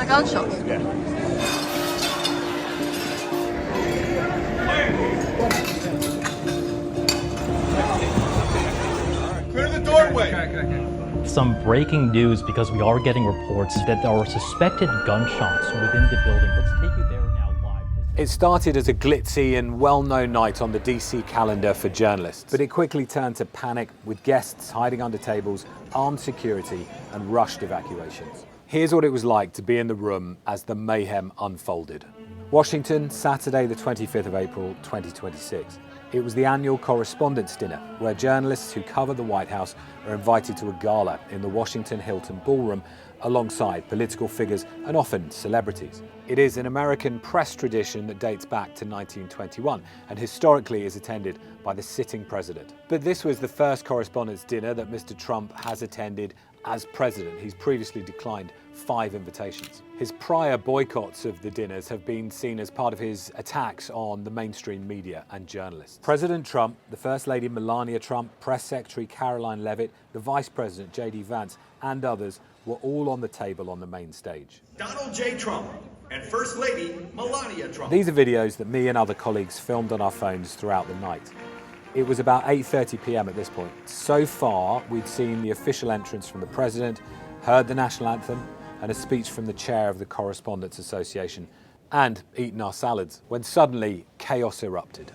Gunshots. Yeah. Clear the doorway. Some breaking news, because we are getting reports that there are suspected gunshots within the building. Let's take you there now live. It started as a glitzy and well-known night on the DC calendar for journalists, but it quickly turned to panic, with guests hiding under tables, armed security, and rushed evacuations. Here's what it was like to be in the room as the mayhem unfolded. Washington, Saturday the 25th of April, 2026. It was the annual Correspondents' dinner, where journalists who cover the White House are invited to a gala in the Washington Hilton Ballroom alongside political figures and often celebrities. It is an American press tradition that dates back to 1921 and historically is attended by the sitting president. But this was the first Correspondents' dinner that Mr. Trump has attended as president. He's previously declined 5 invitations. His prior boycotts of the dinners have been seen as part of his attacks on the mainstream media and journalists. President Trump, the First Lady Melania Trump, Press Secretary Caroline Leavitt, the Vice President J.D. Vance, and others were all on the table on the main stage. Donald J. Trump and First Lady Melania Trump. These are videos that me and other colleagues filmed on our phones throughout the night. It was about 8:30 p.m. at this point. So far, we'd seen the official entrance from the president, heard the national anthem, and a speech from the chair of the Correspondents Association, and eaten our salads, when suddenly chaos erupted.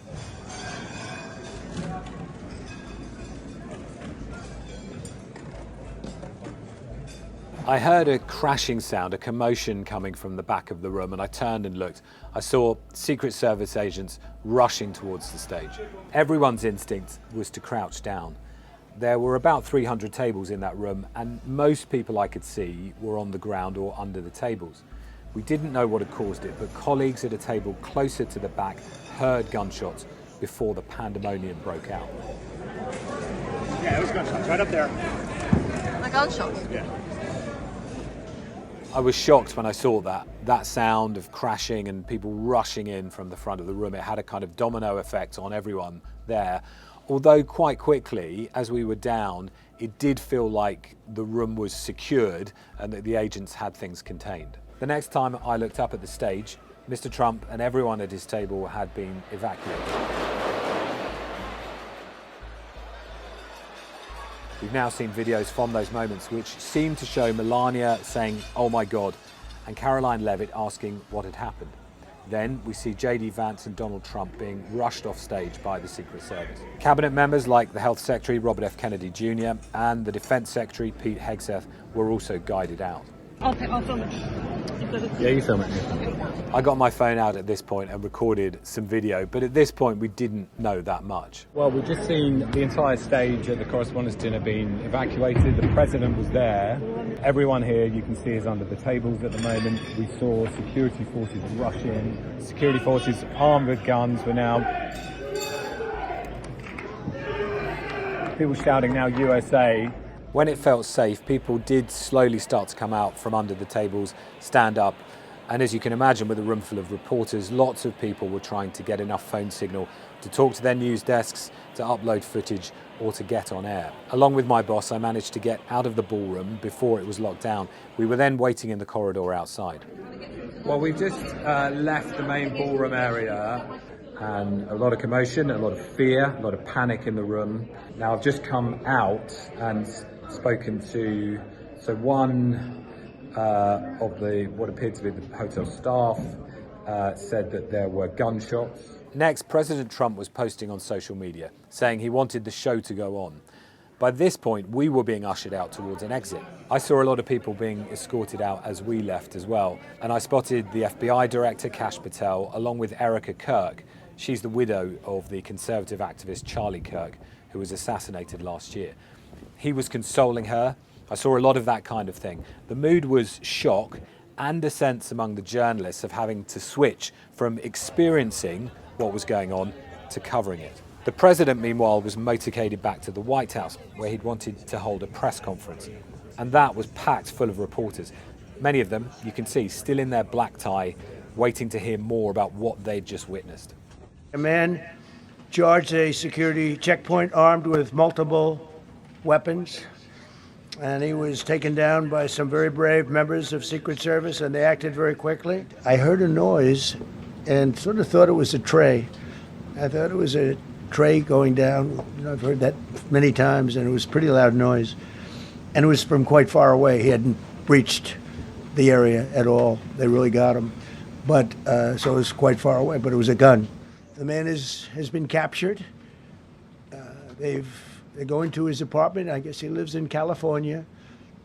I heard a crashing sound, a commotion coming from the back of the room, and I turned and looked. I saw Secret Service agents rushing towards the stage. Everyone's instinct was to crouch down. There were about 300 tables in that room, and most people I could see were on the ground or under the tables. We didn't know what had caused it, but colleagues at a table closer to the back heard gunshots before the pandemonium broke out. Yeah, it was gunshots right up there. The gunshots. Yeah. I was shocked when I saw that sound of crashing and people rushing in from the front of the room. It had a kind of domino effect on everyone there. Although quite quickly, as we were down, it did feel like the room was secured and that the agents had things contained. The next time I looked up at the stage, Mr. Trump and everyone at his table had been evacuated. We've now seen videos from those moments which seem to show Melania saying, "Oh my God," and Caroline Leavitt asking what had happened. Then we see J.D. Vance and Donald Trump being rushed off stage by the Secret Service. Cabinet members like the Health Secretary, Robert F. Kennedy Jr., and the Defense Secretary, Pete Hegseth, were also guided out. I'll film it. Yeah, you film it. I got my phone out at this point and recorded some video, but at this point we didn't know that much. Well, we've just seen the entire stage at the Correspondents' dinner being evacuated. The president was there. Everyone here, you can see, is under the tables at the moment. We saw security forces rush in. Security forces armed with guns were now... people shouting now USA. When it felt safe, people did slowly start to come out from under the tables, stand up, and as you can imagine, with a room full of reporters, lots of people were trying to get enough phone signal to talk to their news desks, to upload footage, or to get on air. Along with my boss, I managed to get out of the ballroom before it was locked down. We were then waiting in the corridor outside. Well, we've just left the main ballroom area, and a lot of commotion, a lot of fear, a lot of panic in the room. Now I've just come out and spoken to one of the what appeared to be the hotel staff, said that there were gunshots. Next, President Trump was posting on social media, saying he wanted the show to go on. By this point, we were being ushered out towards an exit. I saw a lot of people being escorted out as we left as well, and I spotted the FBI director, Kash Patel, along with Erica Kirk. She's the widow of the conservative activist Charlie Kirk, who was assassinated last year. He was consoling her. I saw a lot of that kind of thing. The mood was shock and a sense among the journalists of having to switch from experiencing what was going on to covering it. The president, meanwhile, was motorcaded back to the White House, where he'd wanted to hold a press conference. And that was packed full of reporters. Many of them, you can see, still in their black tie, waiting to hear more about what they'd just witnessed. A man charged a security checkpoint armed with multiple weapons. and he was taken down by some very brave members of Secret Service, and they acted very quickly. I heard a noise and sort of thought it was a tray. I thought it was a tray going down. You know, I've heard that many times, and it was a pretty loud noise. And it was from quite far away. He hadn't reached the area at all. They really got him. But so it was quite far away, but it was a gun. The man has been captured. They're going to his apartment. I guess he lives in California.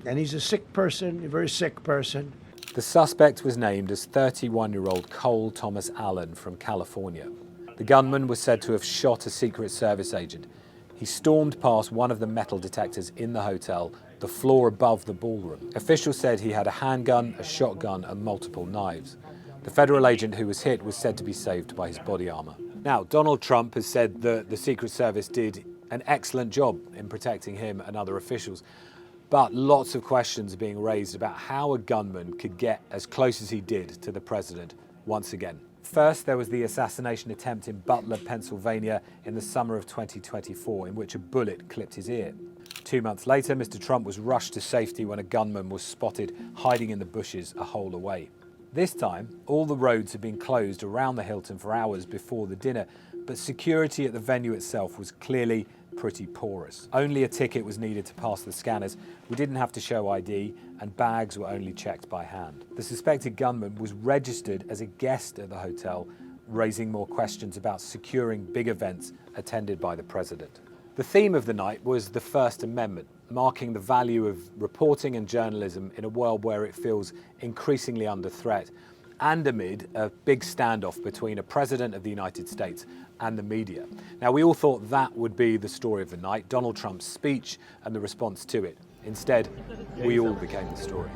And he's a sick person, a very sick person. The suspect was named as 31-year-old Cole Tomas Allen from California. The gunman was said to have shot a Secret Service agent. He stormed past one of the metal detectors in the hotel, the floor above the ballroom. Officials said he had a handgun, a shotgun, and multiple knives. The federal agent who was hit was said to be saved by his body armor. Now, Donald Trump has said that the Secret Service did an excellent job in protecting him and other officials. But lots of questions are being raised about how a gunman could get as close as he did to the president once again. First, there was the assassination attempt in Butler, Pennsylvania in the summer of 2024, in which a bullet clipped his ear. 2 months later, Mr. Trump was rushed to safety when a gunman was spotted hiding in the bushes a hole away. This time, all the roads had been closed around the Hilton for hours before the dinner, but security at the venue itself was clearly pretty porous. Only a ticket was needed to pass the scanners. We didn't have to show ID, and bags were only checked by hand. The suspected gunman was registered as a guest at the hotel, raising more questions about securing big events attended by the president. The theme of the night was the First Amendment, marking the value of reporting and journalism in a world where it feels increasingly under threat, and amid a big standoff between a president of the United States and the media. Now, we all thought that would be the story of the night, Donald Trump's speech and the response to it. Instead, we all became the story.